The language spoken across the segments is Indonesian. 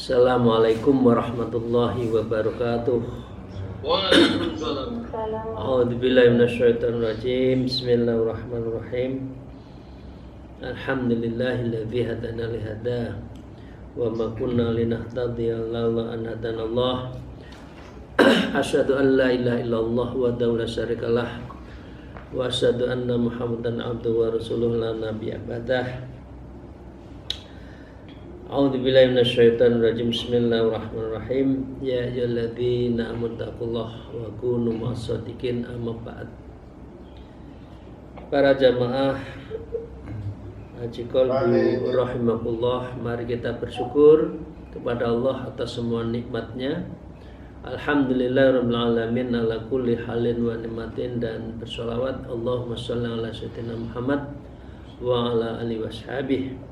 Assalamualaikum warahmatullahi wabarakatuh. Waalaikumsalam. A'udzubillahi minasyaitonirrajim. Bismillahirrahmanirrahim. Alhamdulillahilladzi hadana li hada wa ma kunna linahtadiya laula an hadanallah. Asyhadu an la ilaha illallah wa la syarikalah wa asyhadu anna Muhammadan abduhu wa rasuluhu la nabiyya ba'dah. A'udzubillahi minasyaitonirrajim. Bismillahirrahmanirrahim. Ya ayyuhalladzina amanu taqullaha wa kunu ma'as-shadiqin. Amma ba'd. Para jamaah Haji Qalbu rahimakumullah, mari kita bersyukur kepada Allah atas semua nikmatnya. Alhamdulillahirabbil alamin ala kulli halin wa nikmatin, dan bersolawat Allahumma shalli ala sayyidina Muhammad wa ala alihi washabihi.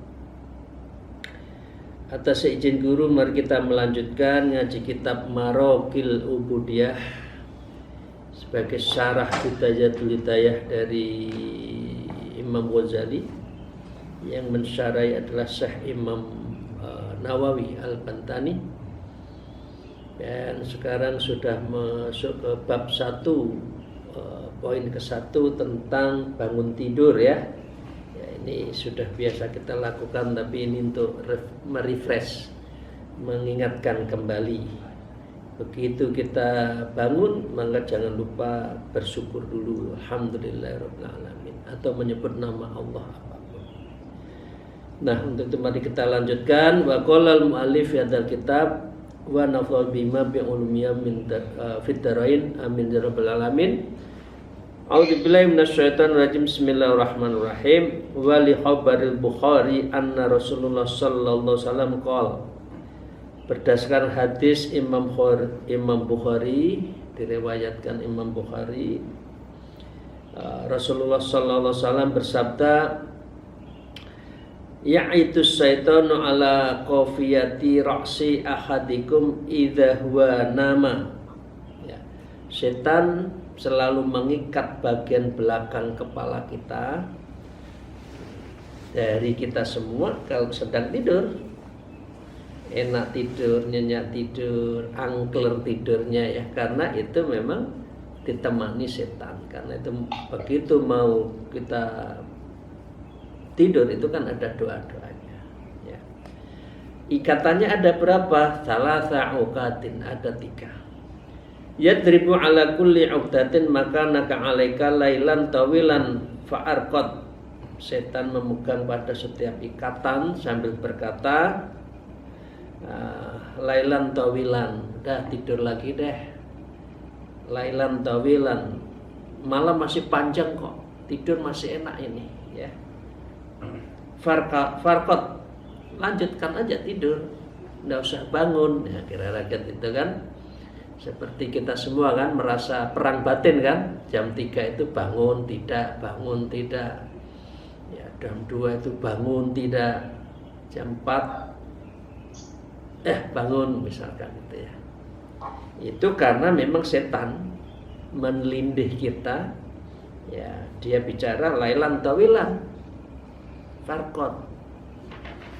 Atas izin guru, mari kita melanjutkan ngaji kitab Maraqil Ubudiyah sebagai syarah Bidayatul Hidayah dari Imam Ghazali. Yang mensyarahi adalah Syekh Imam Nawawi Al-Bantani. Dan sekarang sudah masuk ke bab 1, poin ke-1 tentang bangun tidur ya. Ini sudah biasa kita lakukan, tapi ini untuk merefresh, mengingatkan kembali. Begitu kita bangun, maka jangan lupa bersyukur dulu, alhamdulillahirabbil alamin, atau menyebut nama Allah apapun. Nah, untuk itu mari kita lanjutkan. Wa qala al-mu'allif hadzal kitab wa nafa'al bima bi ulumiyya min fid darain amin ya rabbal alamin. A'udzubillahi minasyaitonirrajim. Bismillahirrahmanirrahim. Wa li khabaril Bukhari anna Rasulullah sallallahu alaihi wasallam qala. Berdasarkan hadis Imam Bukhari, diriwayatkan Imam Bukhari, Rasulullah sallallahu alaihi wasallam bersabda, ya'itu syaitanu ala qafiyati ra'si ahadikum idza huwa nama. Ya. Setan selalu mengikat bagian belakang kepala kita, dari kita semua kalau sedang tidur. Enak tidur, nyenyak tidur, angker tidurnya ya, karena itu memang ditemani setan. Karena itu begitu mau kita tidur itu kan ada doa-doanya ya. Ikatannya ada berapa? Salasa uqatin, ada 3. Yadribu ala kulli uqdatin maka naka alaika lailan tawilan fa'arqad. Setan memegang pada setiap ikatan sambil berkata, lailan tawilan, udah tidur lagi deh. Lailan tawilan, malam masih panjang kok, tidur masih enak ini ya. Farqad, lanjutkan aja tidur, enggak usah bangun ya, kira-kira gitu kan. Seperti kita semua kan merasa perang batin kan, jam 3 itu bangun tidak ya, jam 2 itu bangun tidak, jam 4 bangun misalkan gitu ya. Itu karena memang setan menelindih kita ya, dia bicara lailan tawilan farqad,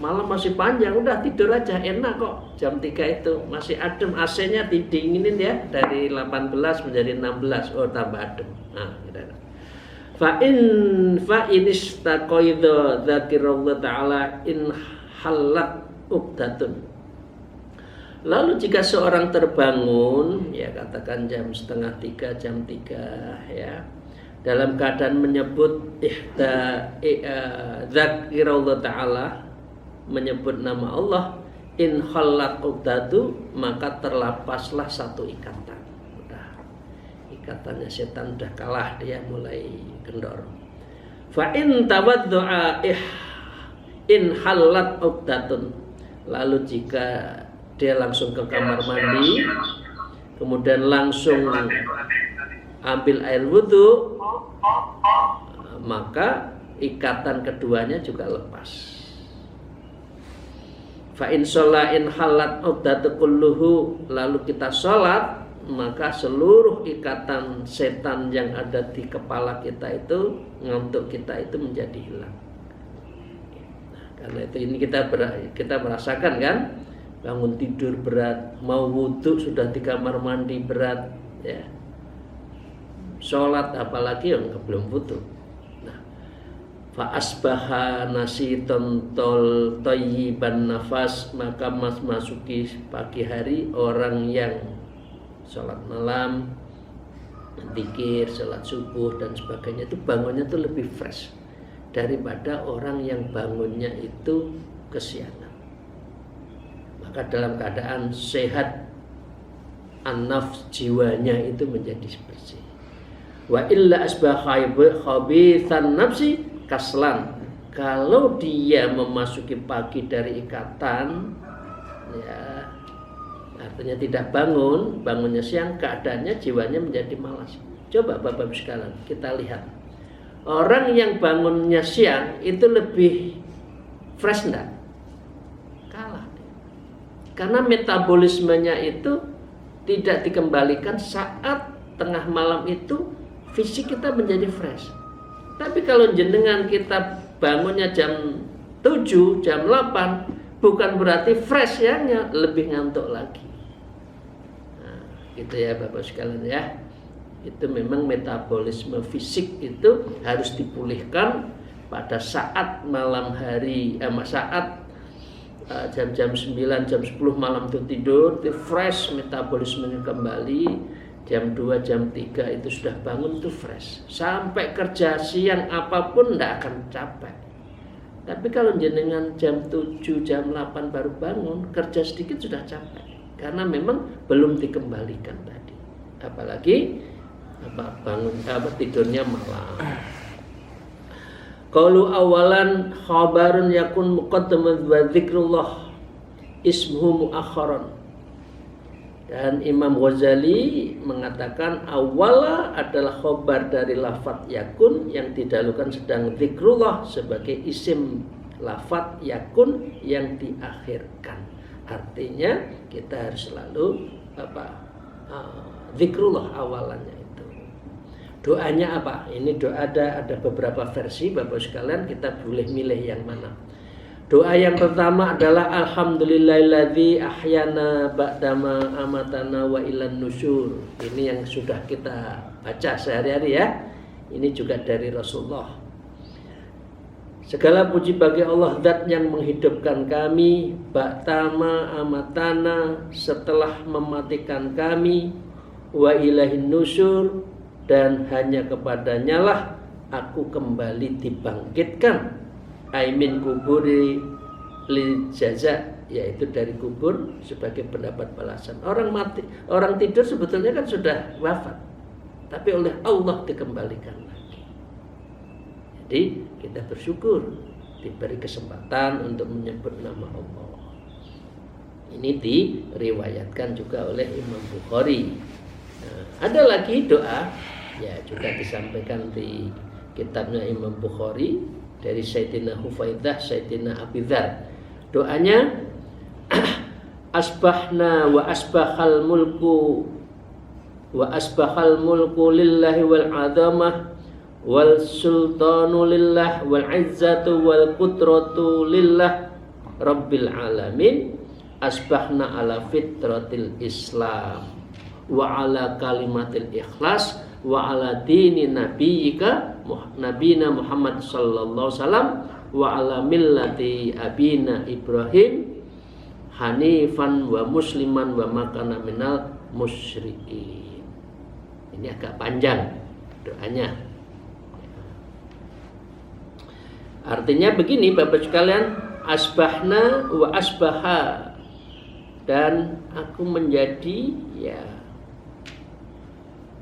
malam masih panjang, udah tidur aja, enak kok. Jam 3 itu masih adem, AC-nya didinginin ya, dari 18 menjadi 16, oh tambah adem. Nah, gitu. Fa in istaqaidha dzakirallahu ta'ala in halat uqdatun. Lalu jika seorang terbangun ya, katakan jam 2:30, jam 3 ya, dalam keadaan menyebut dzakirallahu ta'ala, menyebut nama Allah, in khallat uqdatu, maka terlepaslah satu ikatan. Udah, ikatannya setan udah kalah, dia mulai kendor. Fa in tawaddu'a in khallat uqdatun. Lalu jika dia langsung ke kamar mandi, kemudian langsung ambil air wudhu, maka ikatan keduanya juga lepas. Fa in sholain halat uqdatu kulluhu, lalu kita sholat, maka seluruh ikatan setan yang ada di kepala kita itu, ngantuk kita itu menjadi hilang. Nah, karena itu ini kita merasakan kan, bangun tidur berat, mau wudhu sudah di kamar mandi berat, ya. Sholat apalagi yang belum wudhu. Fa asbaha nasiton tol thayyiban nafas, maka masuki pagi hari orang yang sholat malam, zikir, sholat subuh dan sebagainya itu bangunnya itu lebih fresh daripada orang yang bangunnya itu kesiangan. Maka dalam keadaan sehat, an-nafs, jiwanya itu menjadi bersih. Wa illa asbaha khabithan nafsi kaslan, kalau dia memasuki pagi dari ikatan, ya artinya tidak bangun, bangunnya siang, keadaannya jiwanya menjadi malas. Coba Bapak-Ibu sekalian kita lihat, orang yang bangunnya siang itu lebih fresh enggak? Kalah dia. Karena metabolismenya itu tidak dikembalikan saat tengah malam itu, fisik kita menjadi fresh. Tapi kalau jenengan kita bangunnya jam 7, jam 8, bukan berarti fresh ya, lebih ngantuk lagi. Nah, gitu ya Bapak sekalian ya. Itu memang metabolisme fisik itu harus dipulihkan pada saat malam hari, saat jam-jam 9, jam 10 malam itu tidur, itu fresh, metabolismenya kembali. Jam 2, jam 3 itu sudah bangun itu fresh. Sampai kerja siang apapun tidak akan capek. Tapi kalau jenengan jam 7, jam 8 baru bangun, kerja sedikit sudah capek. Karena memang belum dikembalikan tadi. Apalagi tidurnya malam. Qalu awalan khabarun yakun muqaddaman wa dzikrullah ismuhu muakharan. Dan Imam Ghazali mengatakan awala adalah khobar dari lafadz yakun yang didahulukan, sedang zikrullah sebagai isim lafadz yakun yang diakhirkan. Artinya kita harus selalu zikrullah awalannya itu. Doanya apa? Ini doa ada beberapa versi Bapak sekalian, kita boleh milih yang mana. Doa yang pertama adalah alhamdulillahilladzi ahyana ba'dama amatana wa ilan nusyur. Ini yang sudah kita baca sehari-hari ya. Ini juga dari Rasulullah. Segala puji bagi Allah, zat yang menghidupkan kami, ba'dama amatana, setelah mematikan kami, wa ilahin nusyur, dan hanya kepadanya lah aku kembali dibangkitkan. Aimin kuburi lil jaza, yaitu dari kubur sebagai pendapat balasan. Orang mati, orang tidur sebetulnya kan sudah wafat, tapi oleh Allah dikembalikan lagi. Jadi kita bersyukur diberi kesempatan untuk menyebut nama Allah. Ini diriwayatkan juga oleh Imam Bukhari. Nah, ada lagi doa, ya juga disampaikan di kitabnya Imam Bukhari dari Sayyidina Hufaidah, Sayyidina Abi Dzar. Doanya asbahna wa asbahal mulku lillahi wal azamah wal sultanu lillah wal izzatu wal qudratu lillah rabbil alamin. Asbahna ala fitratil Islam wa ala kalimatil ikhlas wa ala dini nabiyyika nabina Muhammad sallallahu alaihi wasallam wa ala millati abina Ibrahim hanifan wa musliman wa makana minal musyrikin. Ini agak panjang doanya. Artinya begini Bapak sekalian, asbahna wa asbaha, dan aku menjadi ya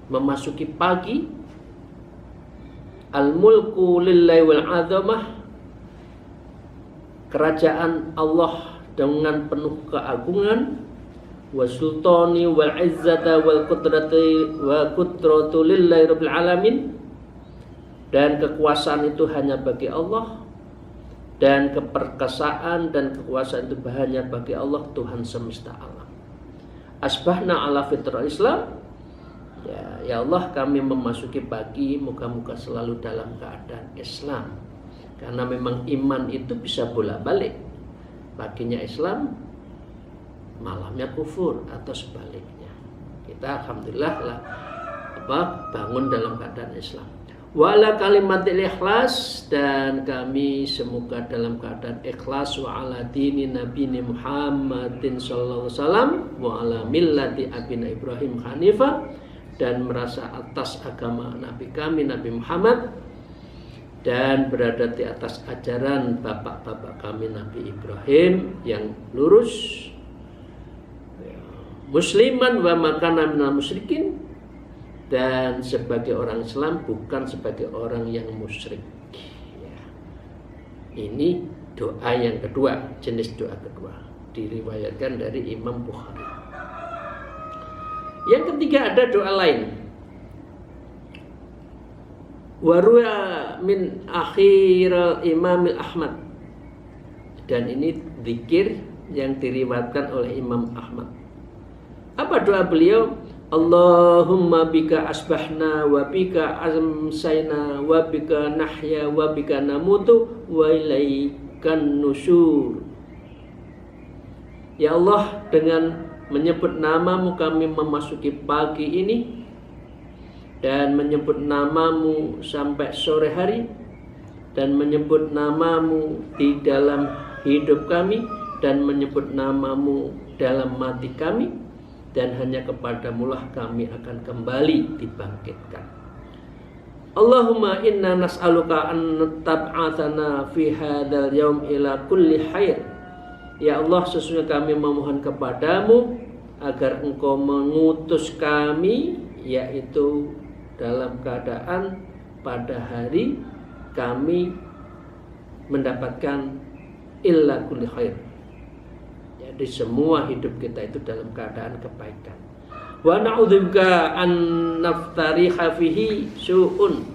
memasuki pagi, al-mulku lillahi wal azamah, kerajaan Allah dengan penuh keagungan, sultani wal izzata wal qudrati wa qudratu lillahi rabbil alamin, dan kekuasaan itu hanya bagi Allah, dan keperkasaan dan kekuasaan itu hanya bagi Allah, Tuhan semesta alam. Asbahna ala fitrah Islam, ya Allah, kami memasuki pagi moga-moga selalu dalam keadaan Islam, karena memang iman itu bisa bolak-balik, paginya Islam, malamnya kufur atau sebaliknya. Kita alhamdulillah lah bangun dalam keadaan Islam. Wala kalimatil ikhlas, dan kami semoga dalam keadaan ikhlas, wa ala dini nabiyina Muhammadin sallallahu alaihi wasallam wa ala millati abina Ibrahim hanifah, dan merasa atas agama Nabi kami Nabi Muhammad, dan berada di atas ajaran bapak-bapak kami Nabi Ibrahim yang lurus, musliman wa makana minal musyrikin, dan sebagai orang Islam bukan sebagai orang yang musyrik. Ini doa yang kedua, jenis doa kedua, diriwayatkan dari Imam Bukhari. Yang ketiga ada doa lain, waruya min akhiril Imam Ahmad, dan ini zikir yang diriwayatkan oleh Imam Ahmad. Apa doa beliau? Allahumma bika asbahna wa bika amsayna wa bika nahya wa bika namutu wa ilaikan nusyur. Ya Allah, dengan menyebut namamu kami memasuki pagi ini, dan menyebut namamu sampai sore hari, dan menyebut namamu di dalam hidup kami, dan menyebut namamu dalam mati kami, dan hanya kepadamulah kami akan kembali dibangkitkan. Allahumma inna nas'aluka an tab'atsana fi hadzal yaum ila kulli khair. Ya Allah, sesungguhnya kami memohon kepadamu agar engkau mengutus kami, yaitu dalam keadaan pada hari kami mendapatkan illa kulli khair. Jadi semua hidup kita itu dalam keadaan kebaikan. Wa na'udzubika an naftariha fihi su'un,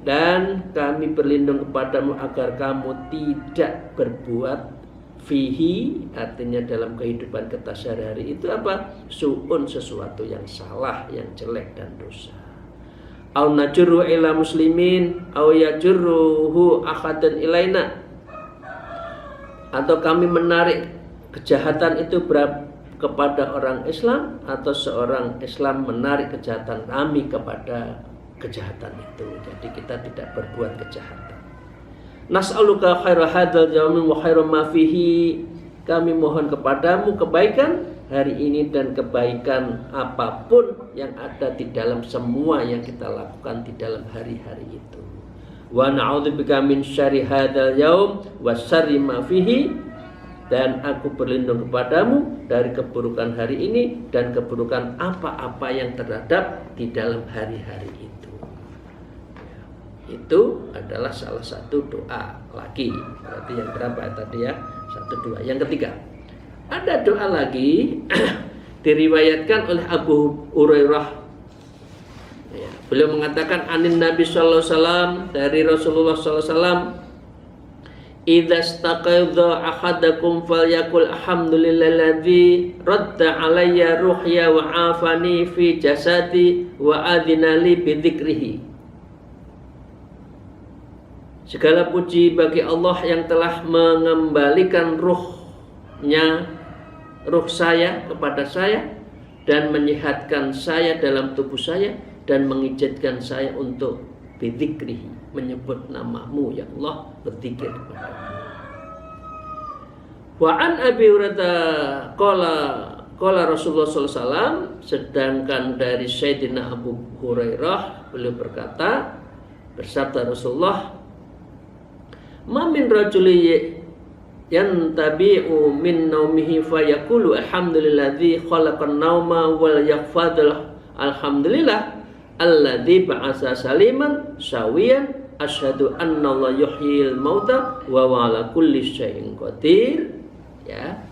dan kami berlindung kepadamu agar kamu tidak berbuat fihi, artinya dalam kehidupan kita sehari-hari itu apa? Su'un, sesuatu yang salah, yang jelek dan dosa. Au najurru ila muslimin au yajurruhu ahadan ilaina, atau kami menarik kejahatan itu kepada orang Islam, atau seorang Islam menarik kejahatan kami kepada kejahatan itu. Jadi kita tidak berbuat kejahatan. Nas'aluka khaira hadzal yaumi wa khaira ma fihi, kami mohon kepadamu kebaikan hari ini dan kebaikan apapun yang ada di dalam semua yang kita lakukan di dalam hari-hari itu. Wa na'udzubika min syarri hadzal yaum wa syarri ma fihi, dan aku berlindung kepadamu dari keburukan hari ini dan keburukan apa-apa yang terhadap di dalam hari-hari itu. Itu adalah salah satu doa lagi. Berarti yang berapa tadi ya? 1, 2. Yang ketiga, ada doa lagi diriwayatkan oleh Abu Hurairah. Ya, beliau mengatakan anin Nabi sallallahu alaihi wasallam, dari Rasulullah sallallahu alaihi wasallam, idza staqadha ahadakum falyakul alhamdulillahilladzi radda alayya ruhya wa afani fi jasadi wa adina li bi dzikrihi. Segala puji bagi Allah yang telah mengembalikan ruh saya kepada saya, dan menyehatkan saya dalam tubuh saya, dan mengizinkan saya untuk bidzikrihi, menyebut namamu ya Allah, berzikir kepadamu. Wa an Abi Hurairah qala Rasulullah sallallahu alaihi wasallam, sedangkan dari Sayyidina Abu Hurairah beliau berkata, bersabda Rasulullah, ma min rajuli yantabi'u min naumihi fa yaqulu alhamdulilladzi khalaqan nauma wal yaqfadul alhamdulillah alladzi ba'asa saliman sawiyan asyhadu anna Allah yuhyil mauta wa ala kulli syai'in qadir. Ya,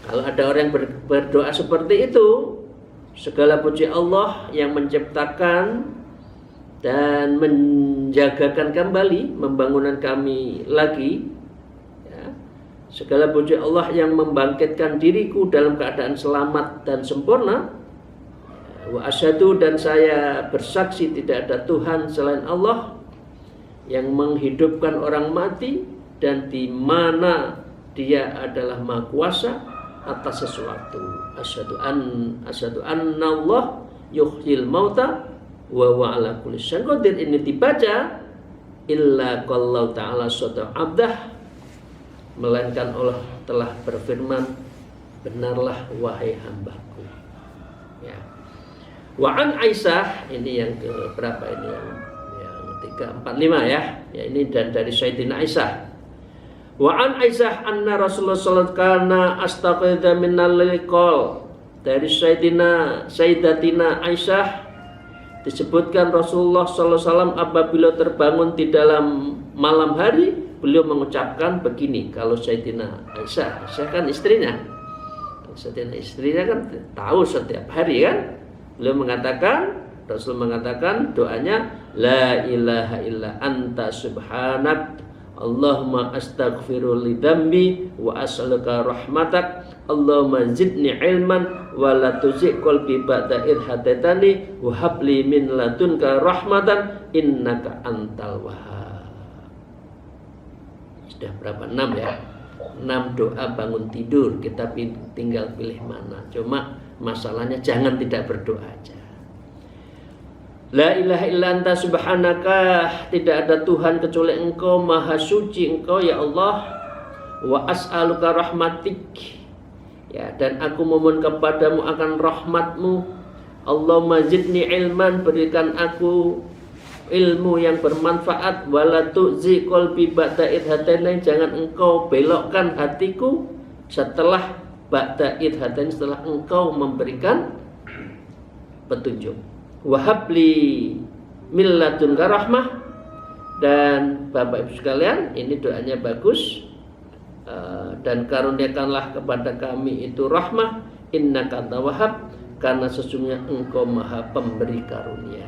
Kalau ada orang yang berdoa seperti itu, segala puji Allah yang menciptakan dan menjagakan kembali, membangunkan kami lagi, ya. Segala puji Allah yang membangkitkan diriku dalam keadaan selamat dan sempurna. Wa asyhadu, dan saya bersaksi tidak ada Tuhan selain Allah yang menghidupkan orang mati dan di mana Dia adalah Maha Kuasa atas sesuatu. Asyhadu anna Allah yuhyil mauta wa huwa ala kulli syai'in qadir. Ini dibaca illa qallahu ta'ala sadaqa abdah, melainkan Allah telah berfirman, benarlah wahai hambaku. Ya. Wa an Aisyah, ini yang ke berapa ini, yang 345 ya. Ya, ini dan dari Sayyidina Aisyah. Wa an Aisyah anna Rasulullah sallallahu alaihi wasallam kana astaqidha minal liqal. Dari Sayyidatina Aisyah disebutkan Rasulullah sallallahu alaihi wasallam apabila terbangun di dalam malam hari, beliau mengucapkan begini. Kalau Sayyidina Aisyah kan istrinya. Sayyidina istrinya kan tahu setiap hari kan. Beliau mengatakan, Rasul mengatakan doanya, la ilaha illa anta subhanak Allahumma astaghfiru li dzambi wa as'aluka rahmatak Allahumma zidni ilman wa la tuzigh qalbi ba'da idh hadaitani wa hab li min ladunka rahmatan innaka antal wahhab. Sudah berapa? 6 ya. 6 doa bangun tidur, kita tinggal pilih mana. Cuma masalahnya jangan tidak berdoa aja. La ilaha illa anta subhanaka, tidak ada Tuhan kecuali Engkau, maha suci Engkau ya Allah. Wa as'aluka rahmatik, ya, dan aku memohon kepadamu akan rahmatmu. Allahumma zidni ilman, berikan aku ilmu yang bermanfaat. Wala tu'zi qalbi ba'da idh hadaitani, jangan Engkau belokkan hatiku setelah ba'da idh hadaitani, setelah Engkau memberikan petunjuk. Wahabli min ladunka rahmah, dan Bapak Ibu sekalian, ini doanya bagus. Dan karuniakanlah kepada kami itu rahmah, innaka anta wahhab, karena sesungguhnya Engkau maha pemberi karunia.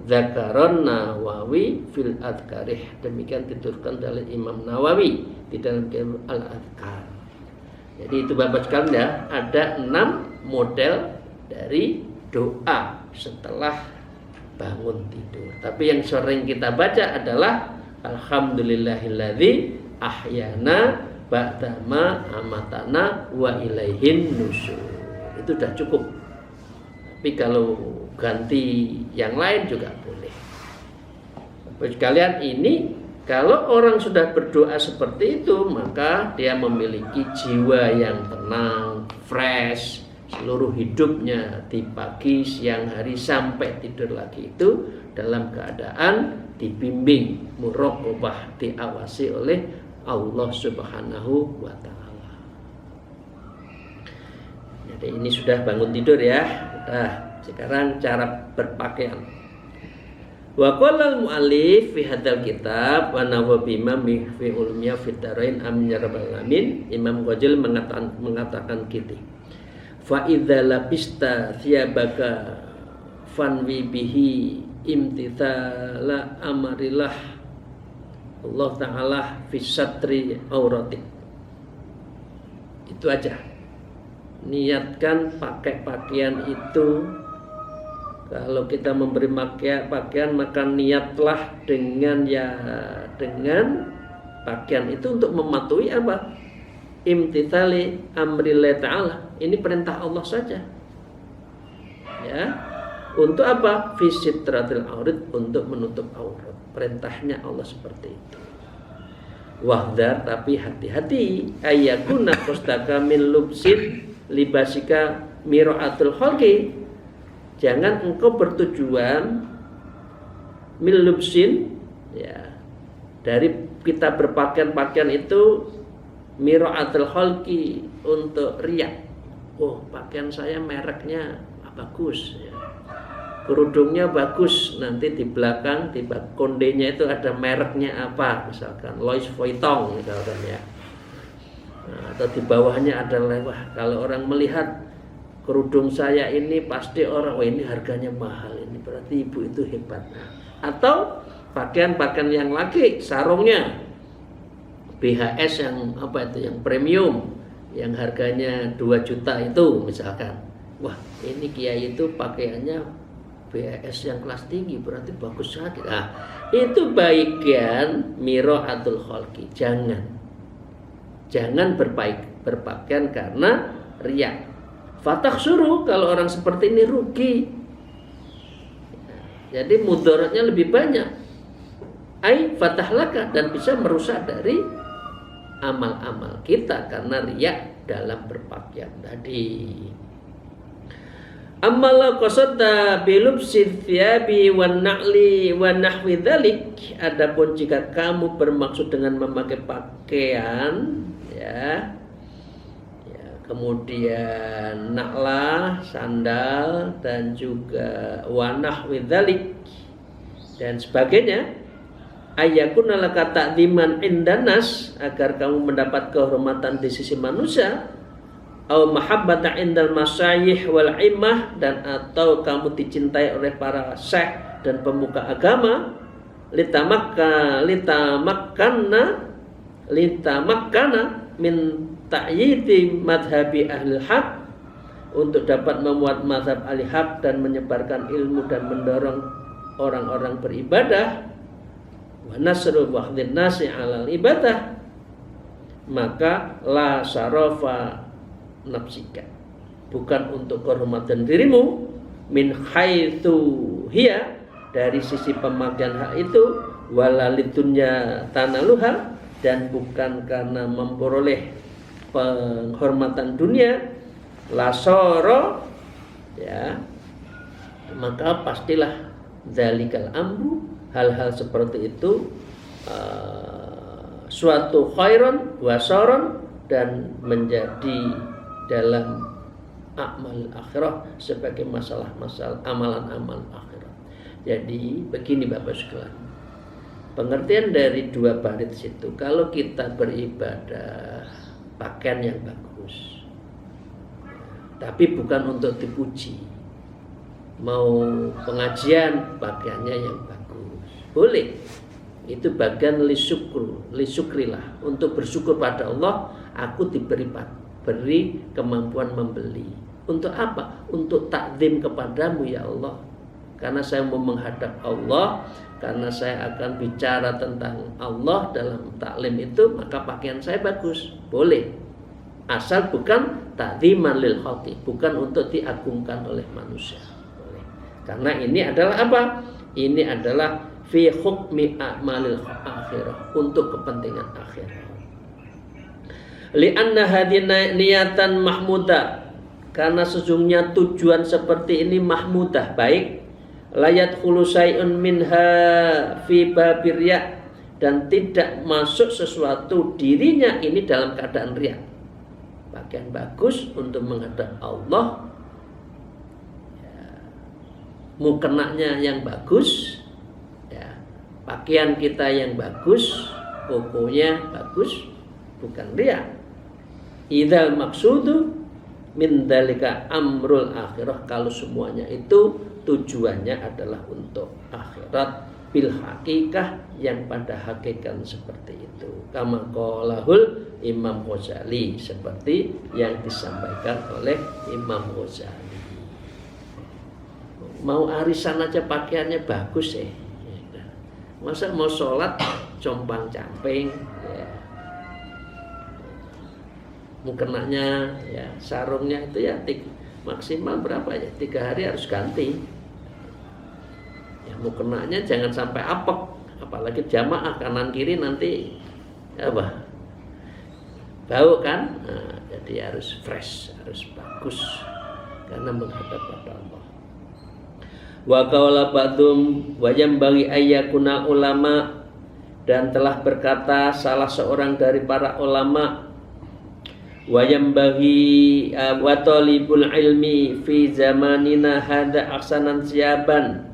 Dzakaron Nawawi fil Adhkarih, demikian dituturkan oleh Imam Nawawi di dalam Al-Adhkar. Jadi itu Bapak sekalian ya, ada 6 model dari doa setelah bangun tidur. Tapi yang sering kita baca adalah alhamdulillahilladzi ahyana ba'dama amatana wa ilaihin nusur. Itu sudah cukup. Tapi kalau ganti yang lain juga boleh. Bapak sekalian, ini kalau orang sudah berdoa seperti itu, maka dia memiliki jiwa yang tenang, fresh. Seluruh hidupnya di pagi, siang hari sampai tidur lagi itu dalam keadaan dibimbing, muraqabah, diawasi oleh Allah Subhanahu wa taala. Jadi ini sudah bangun tidur ya. Nah, sekarang cara berpakaian. Wa qala al-mu'allif fi hadzal kitab wa nawabima fi ulumiyya fi darain amin ya rabbal alamin. Imam Ghazali mengatakan gitu. Fa idza labista thiyabaka fanwi bihi imtithala amarillah Allah Ta'ala fi satri auratik. Itu aja. Niatkan pakai pakaian itu. Kalau kita memberi pakaian, maka niatlah dengan pakaian itu untuk mematuhi apa? Imtithali amrillah ta'ala. Ini perintah Allah saja. Ya. Untuk apa? Fisitratil aurat, untuk menutup aurat. Perintahnya Allah seperti itu. Wahdar, tapi hati-hati. Ayyakuna qustaka min lubsin libasika mira'atul khalqi. Jangan engkau bertujuan min lubsin, ya, dari kita berpakaian-pakaian itu mira'atul khalqi, untuk riak. Oh, pakaian saya mereknya bagus ya. Kerudungnya bagus, nanti di belakang di kondenya itu ada mereknya apa, misalkan Louis Vuitton misalkan ya. Nah, atau di bawahnya adalah, wah kalau orang melihat kerudung saya ini pasti orang, wah ini harganya mahal, ini berarti ibu itu hebat. Atau pakaian-pakaian yang laki, sarungnya BHS yang apa itu, yang premium, yang harganya 2 juta itu misalkan. Wah ini kiai itu pakaiannya BHS yang kelas tinggi, berarti bagus sekali. Nah, itu bagian miraatul khalqi. Jangan berpakaian karena riya. Fatah suruh, kalau orang seperti ini rugi. Jadi mudaratnya lebih banyak. Ai fatahlaka, dan bisa merusak dari amal-amal kita karena riya dalam berpakaian tadi. Amala qasada bilubsi thiyabi wan na'li wa nahwi dzalik. Adapun jika kamu bermaksud dengan memakai pakaian ya, kemudian na'lah sandal dan juga wa nahwi dzalik dan sebagainya, ayakuna laka ta'dziman indanas, agar kamu mendapat kehormatan di sisi manusia, au mahabbata indal masyayikh wal imah, dan atau kamu dicintai oleh para syekh dan pemuka agama, litamakkana min ta'yidi madhabi ahli haq, untuk dapat memuat mazhab ahli haq dan menyebarkan ilmu dan mendorong orang-orang beribadah, wa nasru wa'dhin nasi 'alal ibadah, maka la syarafa nafsika, bukan untuk kehormatan dirimu, min haitsu hiya, dari sisi pemakaian hak itu, wala lidunya tanaluha, dan bukan karena memperoleh penghormatan dunia, lasoro ya, maka pastilah zalikal amru, hal-hal seperti itu suatu khairon wasaron, dan menjadi dalam amal akhirah sebagai masalah-masalah amalan-amalan akhirat. Jadi begini Bapak sekalian, pengertian dari 2 baris itu, kalau kita beribadah pakaian yang bagus, tapi bukan untuk dipuji, mau pengajian pakaiannya yang bagus, boleh, itu bagian lisukrilah, untuk bersyukur pada Allah, aku beri kemampuan membeli. Untuk apa? Untuk takzim kepadamu ya Allah, karena saya mau menghadap Allah, karena saya akan bicara tentang Allah dalam taklim itu, maka pakaian saya bagus, boleh, asal bukan takziman lil khalqi, bukan untuk diagungkan oleh manusia, boleh. Karena ini adalah apa? Ini adalah fi hukmi a'malil akhirah, untuk kepentingan akhirat. Li'anna hadina niatan mahmudah, karena sesungguhnya tujuan seperti ini mahmudah, baik, layat khulusyai'un minha fi babir riya, dan tidak masuk sesuatu dirinya ini dalam keadaan riya. Pakaian bagus untuk menghadap Allah ya, mukenanya yang bagus ya, pakaian kita yang bagus, kokonya bagus, bukan riya. Idzal maksudu min dzalika amrul akhirah, kalau semuanya itu tujuannya adalah untuk akhirat bil hakikah, yang pada hakikat seperti itu. Kama qalahul Imam Ghazali, seperti yang disampaikan oleh Imam Ghazali. Mau arisan aja pakaiannya bagus ya. Masa mau sholat compang-camping ya. Mukenanya ya, sarungnya itu ya maksimal berapa ya, 3 hari harus ganti ya. Mukenanya jangan sampai apek, apalagi jamaah kanan kiri nanti apa, bau kan. Nah, jadi harus fresh, harus bagus karena menghadap pada Allah. Wa qala ba'dhum wa yambaghi ayyakunal ulama, dan telah berkata salah seorang dari para ulama, wa yambaghi wa talibul ilmi fi zamanina hadza ahsanan siyaban,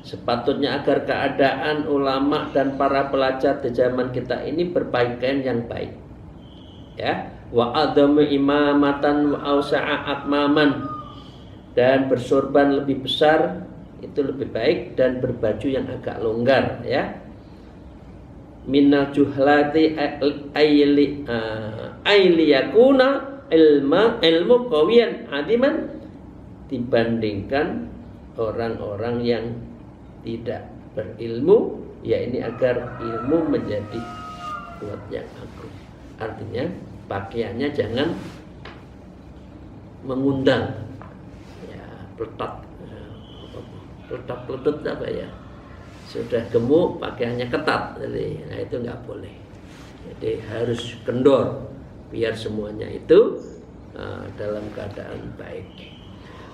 sepatutnya agar keadaan ulama dan para pelajar di zaman kita ini berpakaian yang baik. ya. Wa adamu imamatan wa ausa'a akmaman, dan bersorban lebih besar itu lebih baik, dan berbaju yang agak longgar, ya. Minal juhlati ailiyakuna ilmu qawiyan adiman, dibandingkan orang-orang yang tidak berilmu, ya ini agar ilmu menjadi kuat yang agung. Artinya pakaiannya jangan mengundang, ya, peletot apa ya, sudah gemuk pakaiannya ketat, jadi nah itu nggak boleh. Jadi harus kendor biar semuanya itu dalam keadaan baik.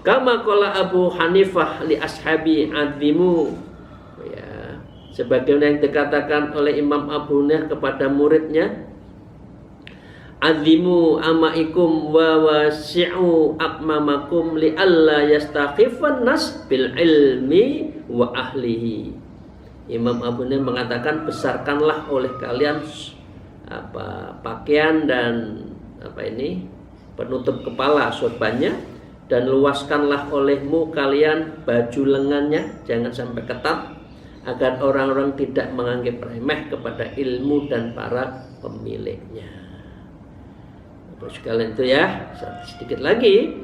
Kama qala Abu Hanifah li ashabi azimu, ya, sebagaimana yang dikatakan oleh Imam Abu Hanifah kepada muridnya, azimu amaikum wa wasi'u akmamakum li alla yastakhifan nas bil ilmi wa ahlihi. Imam Abu Hanifah mengatakan, besarkanlah oleh kalian pakaian dan penutup kepala sorbannya, dan luaskanlah olehmu kalian baju lengannya, jangan sampai ketat, agar orang-orang tidak menganggap remeh kepada ilmu dan para pemiliknya. Terus sekalian itu ya, sedikit lagi.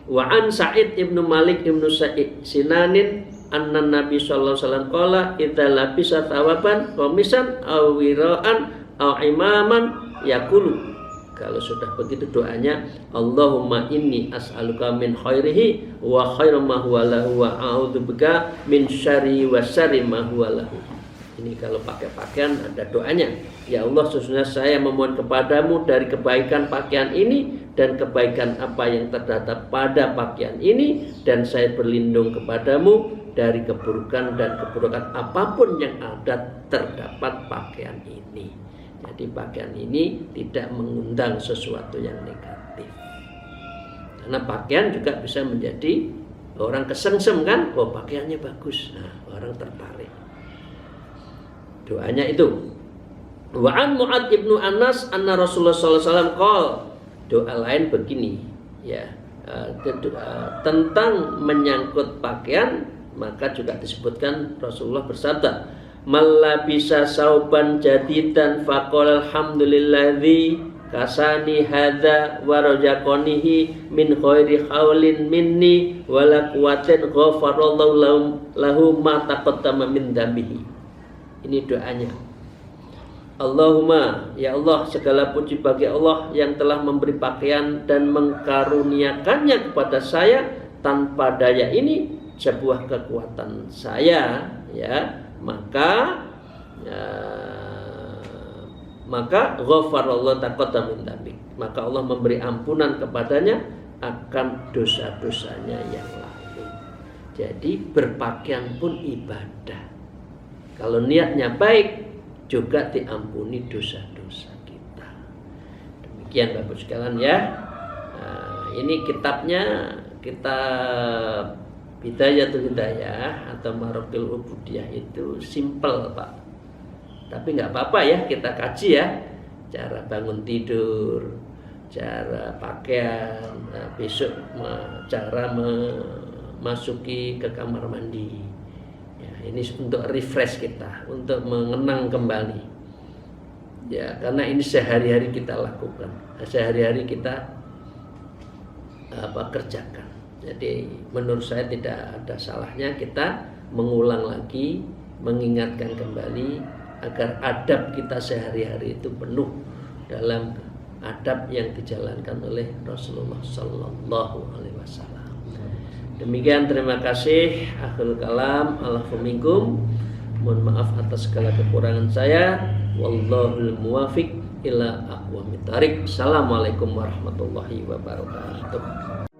Wa an Sa'id ibnu Malik ibnu Sa'id Sinanin anna Nabi sallallahu alaihi wasallam qala idza labisa thawaban qamisan aw wira'an aw imaman yaqulu, kalau sudah begitu doanya, Allahumma inni as'aluka min khairihi wa khairu ma huwa lahu wa a'udzubika min syarri wa syarri ma huwa lahu. Ini kalau pakai pakaian ada doanya. Ya Allah, sesungguhnya saya memohon kepadamu dari kebaikan pakaian ini dan kebaikan apa yang terdapat pada pakaian ini, dan saya berlindung kepadamu dari keburukan dan keburukan apapun yang ada terdapat pakaian ini. Jadi pakaian ini tidak mengundang sesuatu yang negatif. Karena pakaian juga bisa menjadi orang kesengsem kan, oh pakaiannya bagus, nah orang tertarik. Doanya itu. Wa an Mu'ad ibnu Anas anna Rasulullah sallallahu alaihi wasallam qol, doa lain begini, ya, tentang menyangkut pakaian, maka juga disebutkan Rasulullah bersabda, Malabisa sauban jadidan faqala alhamdulilladzi kasani hadza wa razaqanihi min khairi haulin minni wala quwwatin ghafarallahu lahu ma taqaddama min dzambihi. Ini doanya. Allahumma, ya Allah, segala puji bagi Allah yang telah memberi pakaian dan mengkaruniakannya kepada saya tanpa daya ini sebuah kekuatan saya, ya. Maka ghafarallahu taqaddama min dzambi, maka Allah memberi ampunan kepadanya akan dosa-dosanya yang lalu. Jadi berpakaian pun ibadah. Kalau niatnya baik, juga diampuni dosa-dosa kita. Demikian Bapak sekalian ya. Ini kitabnya, kitab Bidayatul Hidayah atau Maraqil Ubudiyah itu simple Pak. Tapi nggak apa-apa ya, kita kaji ya. Cara bangun tidur, cara pakaian, besok cara memasuki ke kamar mandi. Ya, ini untuk refresh kita, untuk mengenang kembali. Ya, karena ini sehari-hari kita lakukan, sehari-hari kita kerjakan. Jadi menurut saya tidak ada salahnya kita mengulang lagi, mengingatkan kembali agar adab kita sehari-hari itu penuh dalam adab yang dijalankan oleh Rasulullah Sallallahu Alaihi Wasallam. Demikian, terima kasih. Akhirul kalam, Allahu minkum. Mohon maaf atas segala kekurangan saya. Wallahul muwafiq ila aqwamit thariq. Assalamualaikum warahmatullahi wabarakatuh.